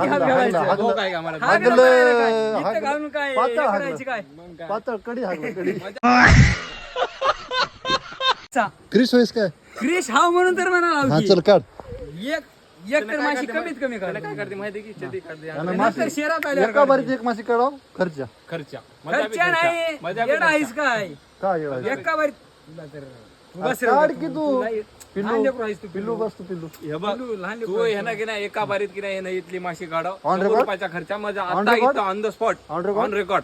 हात घालायचं. हो काय आम्हाला हागलं बाहेर काय? इथं घालून काय पातळ हे हागलं. करायची काय? पातळ कडी हागलं कडी चा. क्रिस होईस काय क्रिश हाव म्हणून तर म्हणाला हा होती. चल काढ एक तर माशी कमीत कमी त्याला काढ. काय करते माहिती की चटी काढते नंतर शहरात आल्यावर एका बारीत एक माशी काढाव खर्चा खर्चा खर्चा नाही मजा बी येडा आहेस काय काय एवढं? एका बारीत बस रे काढ बाबा, की तू तुला लहान पिल्लू लेकरू आहेस तू, पिल्लू बस तू पिल्लू हे बघ पिल्लू, लहान लेकरू तू आहेस हे ना की नाही एका बारीत की नाही हे ना इथली माशी काढाव On 100 record? रुपयाचा खर्चा माझा On आता record? इथं on the spot On record? On record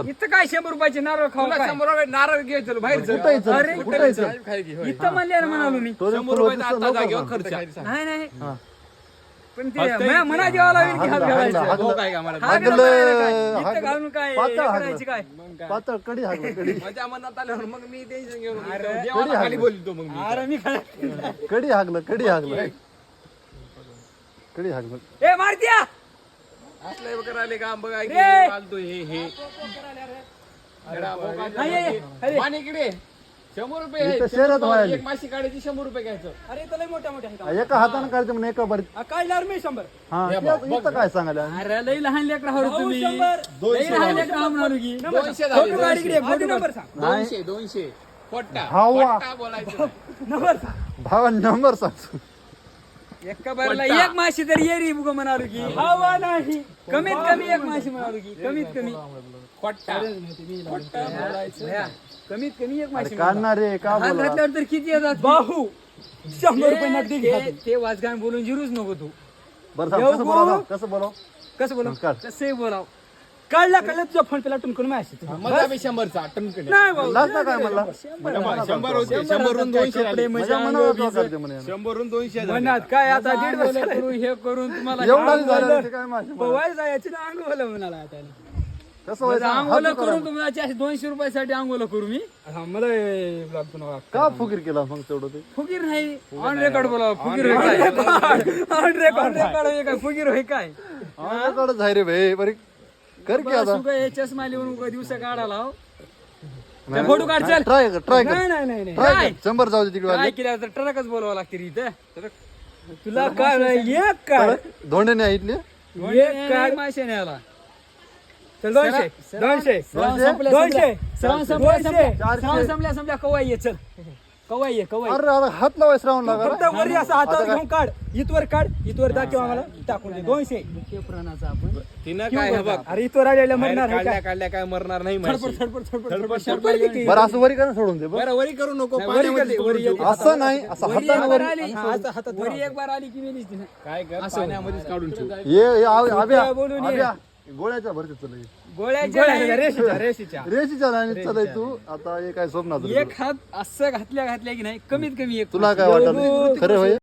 इथं काय 100 रुपयाचे नारळ खाऊ तुला काय? 100 रुपये नारळ घे चल बाहेर चल. कुठं इथं? अरे, कुठं इथं? खाय की, होय. इथं म्हणले म्हणालो मी तो जर 100 फुल रुपयाचा होतीस तर आता लवकर जागेवर सांग. खर्चा नाही नाही हा. पण ते फक्त माझ्या मना जेव्हा लागेल की हात हागलं, घालायचं. हागलं. हो काय आम्हाला हागलं हागलं, बाहेर काय? इथं हागलं. घालून काय पातळ हे हागलं. करायची काय? मग काय पातळ कडी हागलं कडी माझ्या मनात आल्यावर मग मी टेन्शन घेऊन अरे, देवाला खाली बोलतो मग मी अरे मी काय कडी हागलं कडी हागलं कडी हागलं ए मारत्या असलं करायले काम बघा की रे. फालतू हे एडा बोका नाही, नाही, अरे. पाणी इकडे 100 रुपये आहे. इथं शहरात 100 व्हायला. एक माशी काढायची 100 रुपये घ्यायचं अरे इथं लय मोठ्या मोठ्या आहेत. एका हाताने काढते म्हणून एका बारीत काय लावर मी 100 हा हे इथं बघ, इथं काय सांगायला अरे लय लहान लेकरं आहोत तुम्ही 200 लय लहान लेकरं आहोत म्हणालो की 200 झाले, फोटो काढ इकडे, फोटो नंबर सांग 200 पट्टा भावा. पट्टा बोलायचं नाही. नंबर सांग भावा नंबर सांग एका बारला पट्टा. एक माशी तरी येरी बुग म्हणालो की हवा नाही कमीत कमी एक माशी म्हणालो की कमीत कमी पट्टा पट्टा बोलायचं भया, कमीत कमी एक माशी काढणार रे का हात बोला घातल्यावर तर किती येतात बाहू 100 रुपये नगदी ते वाचगान बोलून जिरूच नको तू बरं सांग, येऊ कसं गो. बोलावं कसं बोलाव कसं बोलाव काढ. कसं बोलाव काढला तुझ्या फोन पेला टुनकून माशी मजा बी 100चा टणकणे नाही भाऊ लास्ट काय म्हणला 100 होते 100 वरून 200 कपडे झाले. म्हणजे माझ्या मनावर तो करते म्हणे 100 वरून 200 झाले. मनात काय आता दीड वर्ष करू हे करून तुम्हाला एवढा झालं ते काय माशी पवाय जायची ना अंगोला म्हणाला आता कसं व्हायचं अंगोला हात करून तुम्हाला 200 रुपयासाठी अंगोला करू मी मला ब्लॉग बनवा का फुकीर केला मग तेवढं ते फुगीर नाही ऑन रेकॉर्ड बोला फुगीर होय काय ऑन रेकॉर्ड होय काय फुगीर होय काय आमच्याकडे जाय रे भाई बरी कर की आता सुगा हे चष्मा लिहून उगा दिवस काढायला हो. त्या फोटो काढ चल ट्राय कर ट्राय कर नाही नाही नाही नाही. ट्राय काय? कर 100 जाऊ दे तिकडे काय केलं तर ट्रकच बोलवा लागते रे इथं तुला काय नाही, एक काय धोंडे नाही ऐकले एक काय माशे नाही आला चल 200 200 200? श्रावण संपल्या कवाई ये चल कवाई ये कवाई अरे अरे हात लावाय श्रावण लागा फक्त वरी असं हातावर घेऊन काढ इथवर काढ इथवर दाखव आम्हाला टाकून दे 200 प्राणाचा आपण तिनं काय हे बघ अरे इथवर आलेला बाहेर मरणार आहे काढल्या काय काढल्या काय मरणार नाही थडपड माहिती. थडपड थडपड थडपड, शरबत किती? बरं असं वरी करा सोडून दे बरं. बरं वरी करू नको नाही, वरी पाण्यामध्ये करते, वरी सोडून येते. ठेवू. असं नाही असं वरी एक हाताने बार वरी आली हातात वरी एक बार आली की मेलीच ती ना. काय कर पाण्यामध्येच काढून ठेवू. ये आव्या बोलून ये. आव्या गोळ्याच्या भरती चल गोळ्याच्या रेशीच्या रेशीच्या नाही चल तू आता हे काय स्वप्नात एक हात असं घातल्या की नाही कमीत कमी एक तुला काय वाटत खरं होय